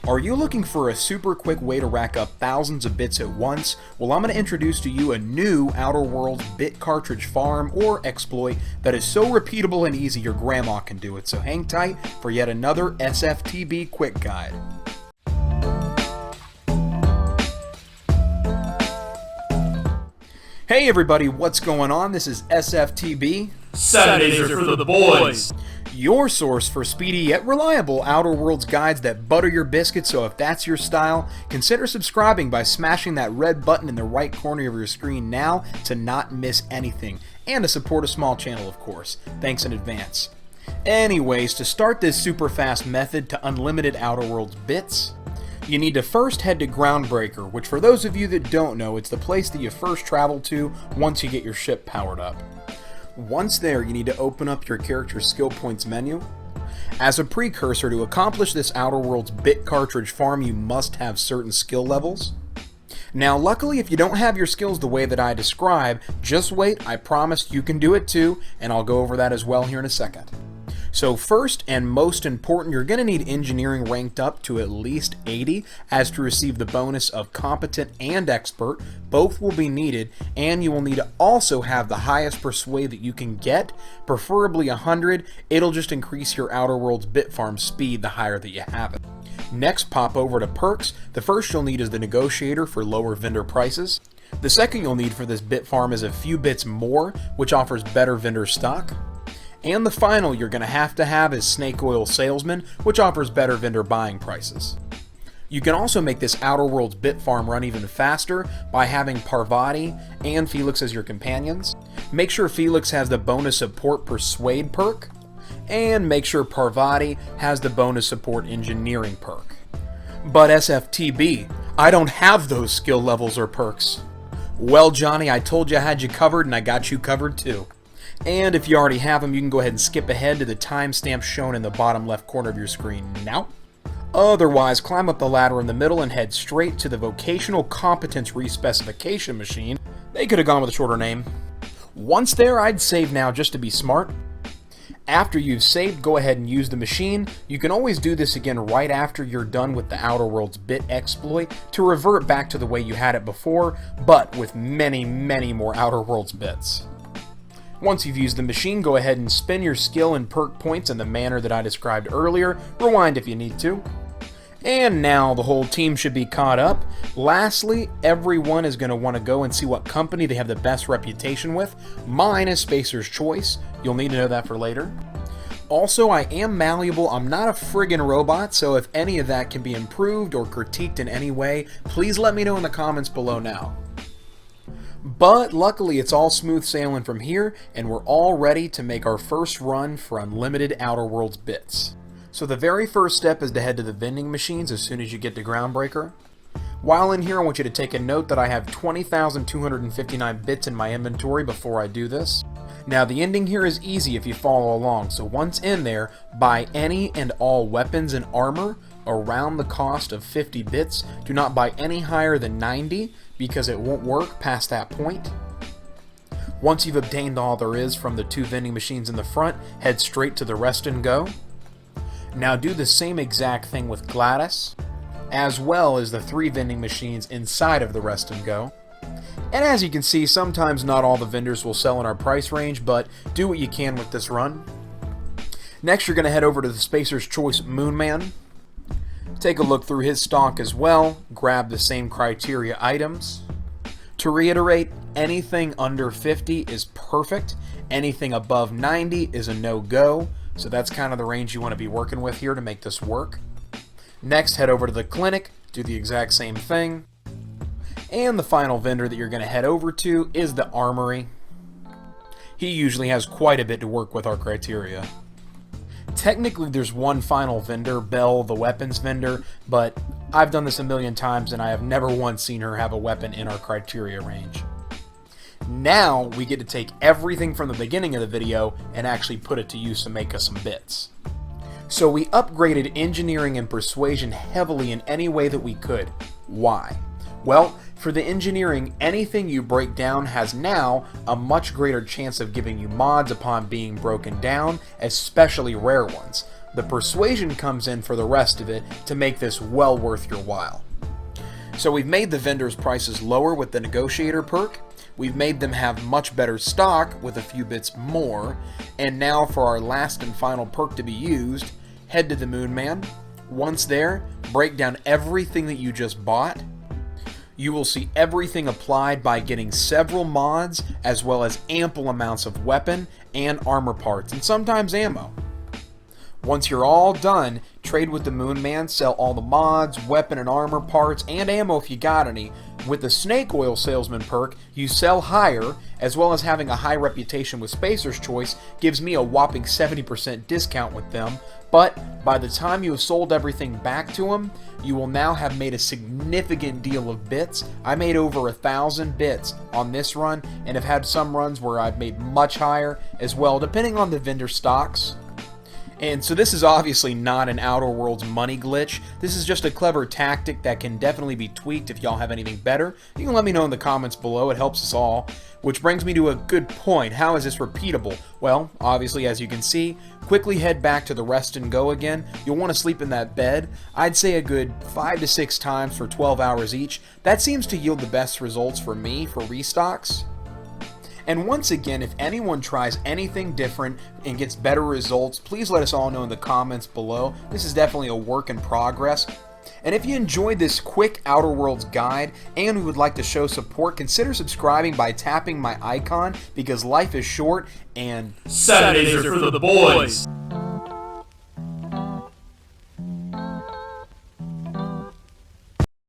Are you looking for a super quick way to rack up thousands of bits at once? Well, I'm going to introduce to you a new Outerworlds Bit Cartridge Farm or exploit that is so repeatable and easy your grandma can do it. So hang tight for yet another SFTB quick guide. Hey everybody, what's going on? This is SFTB. Saturdays are for the boys. Your source for speedy yet reliable Outer Worlds guides that butter your biscuits, so if that's your style, consider subscribing by smashing that red button in the right corner of your screen now to not miss anything, and to support a small channel of course. Thanks in advance. Anyways, to start this super fast method to unlimited Outer Worlds bits, you need to first head to Groundbreaker, which for those of you that don't know, it's the place that you first travel to once you get your ship powered up. Once there, you need to open up your character's skill points menu. As a precursor, to accomplish this Outerworlds Bit Cartridge Farm, you must have certain skill levels. Now, luckily, if you don't have your skills the way that I describe, just wait, I promise you can do it too, and I'll go over that as well here in a second. So first and most important, you're going to need engineering ranked up to at least 80 as to receive the bonus of competent and expert. Both will be needed, and you will need to also have the highest persuade that you can get, preferably 100. It'll just increase your Outer Worlds bit farm speed the higher that you have it. Next, pop over to perks. The first you'll need is the negotiator for lower vendor prices. The second you'll need for this bit farm is a few bits more, which offers better vendor stock. And the final you're going to have is Snake Oil Salesman, which offers better vendor buying prices. You can also make this Outerworlds bit farm run even faster by having Parvati and Felix as your companions. Make sure Felix has the bonus support persuade perk, and make sure Parvati has the bonus support engineering perk. But SFTB, I don't have those skill levels or perks. Well, Johnny, I told you I had you covered, and I got you covered too. And if you already have them, you can go ahead and skip ahead to the timestamp shown in the bottom left corner of your screen now. Otherwise, climb up the ladder in the middle and head straight to the Vocational Competence Respecification Machine. They could have gone with a shorter name. Once there, I'd save now just to be smart. After you've saved, go ahead and use the machine. You can always do this again right after you're done with the Outer Worlds bit exploit to revert back to the way you had it before, but with many, many more Outer Worlds bits. Once you've used the machine, go ahead and spin your skill and perk points in the manner that I described earlier. Rewind if you need to. And now the whole team should be caught up. Lastly, everyone is going to want to go and see what company they have the best reputation with. Mine is Spacer's Choice. You'll need to know that for later. Also, I am malleable. I'm not a friggin' robot, so if any of that can be improved or critiqued in any way, please let me know in the comments below now. But luckily it's all smooth sailing from here, and we're all ready to make our first run for unlimited Outer Worlds bits. So the very first step is to head to the vending machines as soon as you get to Groundbreaker. While in here, I want you to take a note that I have 20,259 bits in my inventory before I do this. Now the ending here is easy if you follow along, so once in there, buy any and all weapons and armor around the cost of 50 bits. Do not buy any higher than 90 because it won't work past that point. Once you've obtained all there is from the two vending machines in the front, head straight to the rest and go. Now do the same exact thing with Gladys, as well as the three vending machines inside of the rest and go. And as you can see, sometimes not all the vendors will sell in our price range, but do what you can with this run. Next you're going to head over to the Spacer's Choice Moonman. Take a look through his stock as well, grab the same criteria items. To reiterate, anything under 50 is perfect, anything above 90 is a no-go, so that's kind of the range you want to be working with here to make this work. Next, head over to the clinic, do the exact same thing. And the final vendor that you're going to head over to is the Armory. He usually has quite a bit to work with our criteria. Technically there's one final vendor, Belle the weapons vendor, but I've done this a million times and I have never once seen her have a weapon in our criteria range. Now we get to take everything from the beginning of the video and actually put it to use to make us some bits. So we upgraded engineering and persuasion heavily in any way that we could. Why? Well, for the engineering, anything you break down has now a much greater chance of giving you mods upon being broken down, especially rare ones. The persuasion comes in for the rest of it to make this well worth your while. So we've made the vendors' prices lower with the negotiator perk, we've made them have much better stock with a few bits more, and now for our last and final perk to be used, head to the Moon Man. Once there, break down everything that you just bought. You will see everything applied by getting several mods as well as ample amounts of weapon and armor parts and sometimes ammo. Once you're all done, trade with the Moon Man, sell all the mods, weapon and armor parts, and ammo if you got any. With the Snake Oil Salesman perk, you sell higher, as well as having a high reputation with Spacer's Choice gives me a whopping 70% discount with them, but by the time you have sold everything back to them, you will now have made a significant deal of bits. I made over 1,000 bits on this run, and have had some runs where I've made much higher as well, depending on the vendor stocks. And so this is obviously not an Outer Worlds money glitch. This is just a clever tactic that can definitely be tweaked if y'all have anything better. You can let me know in the comments below, it helps us all. Which brings me to a good point. How is this repeatable? Well, obviously as you can see, quickly head back to the rest and go again. You'll want to sleep in that bed. I'd say a good 5 to 6 times for 12 hours each. That seems to yield the best results for me for restocks. And once again, if anyone tries anything different and gets better results, please let us all know in the comments below. This is definitely a work in progress. And if you enjoyed this quick Outer Worlds guide and would like to show support, consider subscribing by tapping my icon because life is short and Saturdays are for the boys.